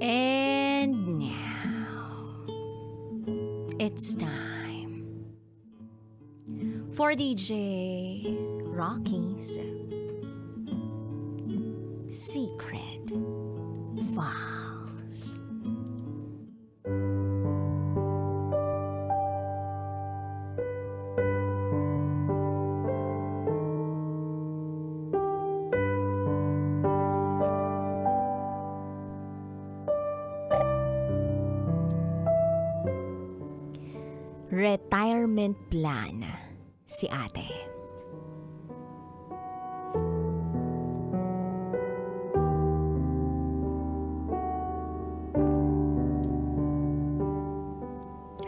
And now, it's time for DJ Rocky's Secret Files. Retirement plan si ate.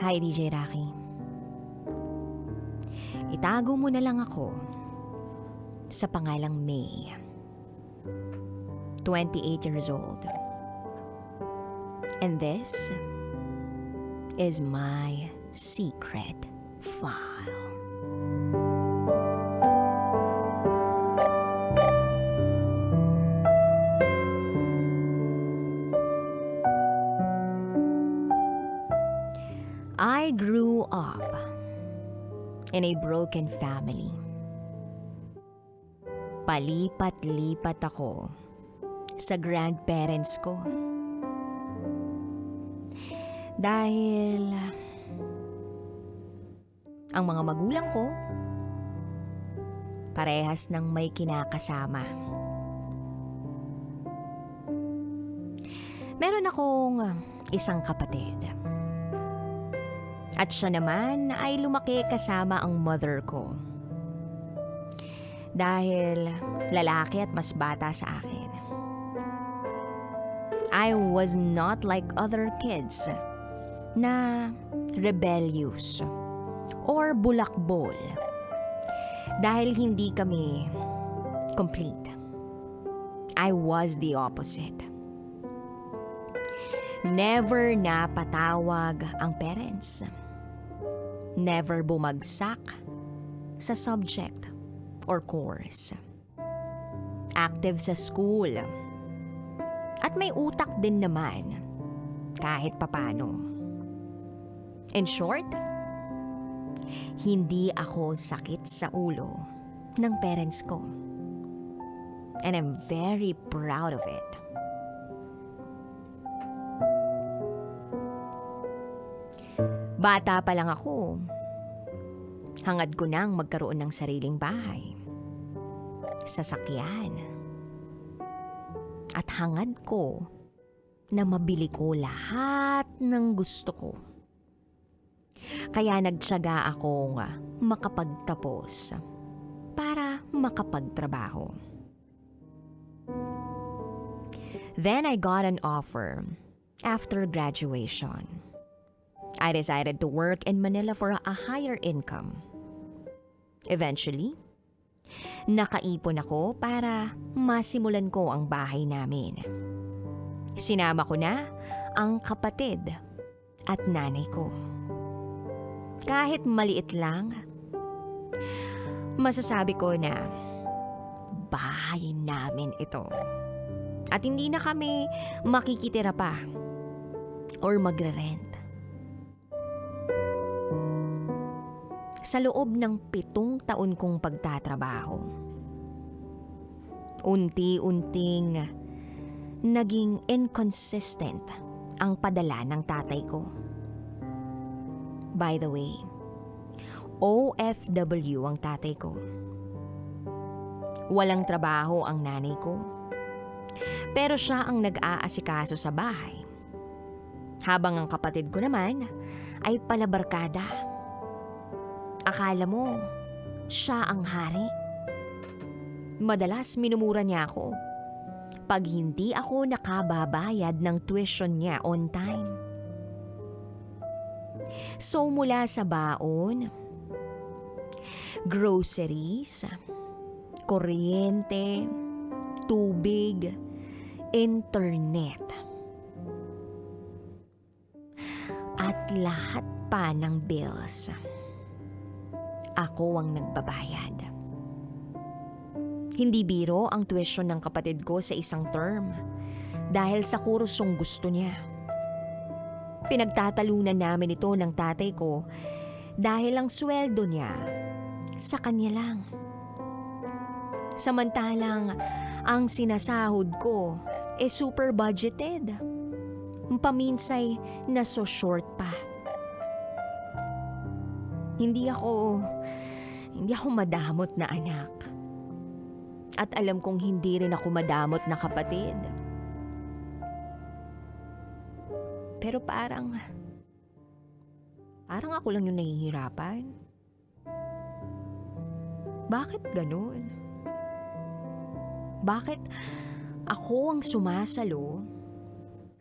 Hi, DJ Rocky. Itago mo na lang ako sa pangalang May. 28 years old. And this is my secret file. I grew up in a broken family. Palipat-lipat ako sa grandparents ko. Dahil ang mga magulang ko parehas ng may kinakasama. Meron akong isang kapatid. At siya naman ay lumaki kasama ang mother ko. Dahil lalaki at mas bata sa akin. I was not like other kids na rebellious or bulakbol. Dahil hindi kami complete. I was the opposite. Never napatawag ang parents. Never bumagsak sa subject or course. Active sa school. At may utak din naman kahit papano. In short, hindi ako sakit sa ulo ng parents ko. And I'm very proud of it. Bata pa lang ako, hangad ko nang magkaroon ng sariling bahay, sasakyan, at hangad ko na mabili ko lahat ng gusto ko. Kaya nagtiyaga akong makapagtapos para makapagtrabaho. Then I got an offer after graduation. I decided to work in Manila for a higher income. Eventually, nakaipon ako para masimulan ko ang bahay namin. Sinama ko na ang kapatid at nanay ko. Kahit maliit lang, masasabi ko na bahay namin ito. At hindi na kami makikitira pa or magre-rent. Sa loob ng 7 taon kong pagtatrabaho, unti-unting naging inconsistent ang padala ng tatay ko. By the way, OFW ang tatay ko. Walang trabaho ang nanay ko. Pero siya ang nag-aasikaso sa bahay. Habang ang kapatid ko naman ay palabarkada. Akala mo, siya ang hari. Madalas minumura niya ako pag hindi ako nakababayad ng tuition niya on time. So mula sa baon, groceries, kuryente, tubig, internet, at lahat pa ng bills, ako ang nagbabayad. Hindi biro ang tuition ng kapatid ko sa isang term dahil sa kursong gusto niya. Pinagtatalunan namin ito ng tatay ko dahil ang sweldo niya sa kanya lang. Samantalang ang sinasahod ko super budgeted. Paminsay naso short pa. Hindi ako madamot na anak. At alam kong hindi rin ako madamot na kapatid. Pero parang ako lang yung nahihirapan. Bakit ganun? Bakit ako ang sumasalo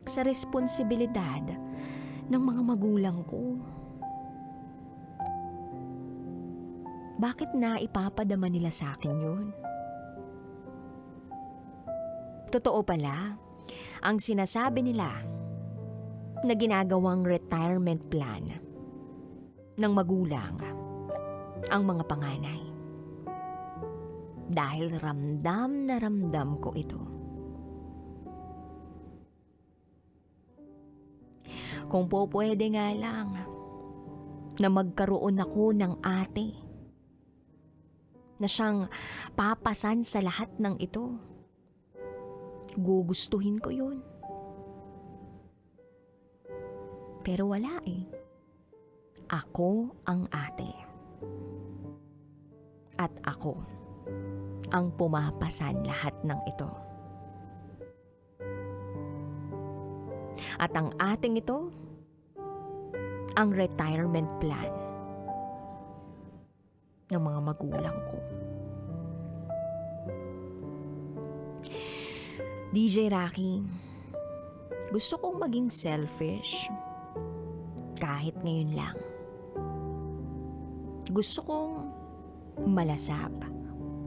sa responsibilidad ng mga magulang ko? Bakit na ipapadama nila sa akin yun? Totoo pala, ang sinasabi nila na ginagawang retirement plan ng magulang ang mga panganay. Dahil ramdam na ramdam ko ito. Kung po pwede nga lang na magkaroon ako ng ate na siyang papasan sa lahat ng ito, gugustuhin ko yun. Pero wala eh. Ako ang ate. At ako ang pumapasan lahat ng ito. At ang ating ito, ang retirement plan ng mga magulang ko. DJ Rocky, gusto kong maging selfish kahit ngayon lang. Gusto kong malasap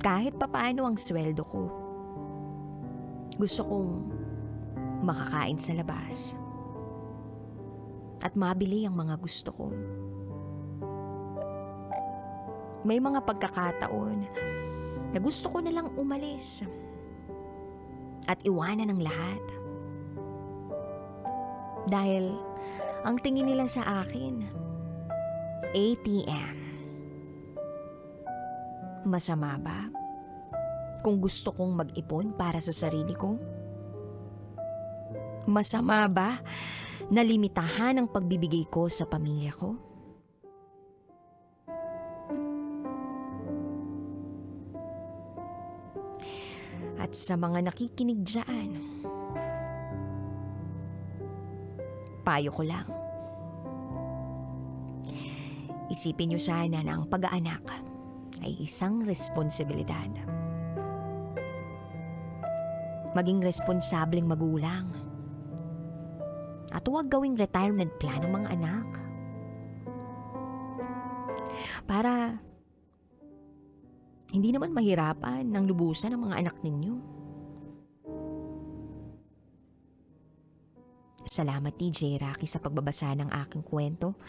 kahit papaano ang sweldo ko. Gusto kong makakain sa labas at mabili ang mga gusto ko. May mga pagkakataon na gusto ko na lang umalis at iwanan ang lahat. Dahil ang tingin nila sa akin, ATM. Masama ba kung gusto kong mag-ipon para sa sarili ko? Masama ba na limitahan ang pagbibigay ko sa pamilya ko? At sa mga nakikinig dyan, payo ko lang. Isipin niyo sana na ang pag-aanak ay isang responsibilidad. Maging responsableng magulang. At huwag gawing retirement plan ng mga anak. Para hindi naman mahirapan ng lubusan ng mga anak ninyo. Salamat DJ Rocky sa pagbabasa ng aking kwento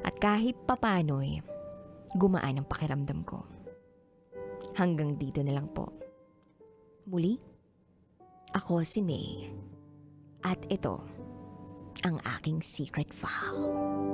at kahit papano'y gumaan ang pakiramdam ko. Hanggang dito na lang po. Muli, ako si May at ito ang aking secret file.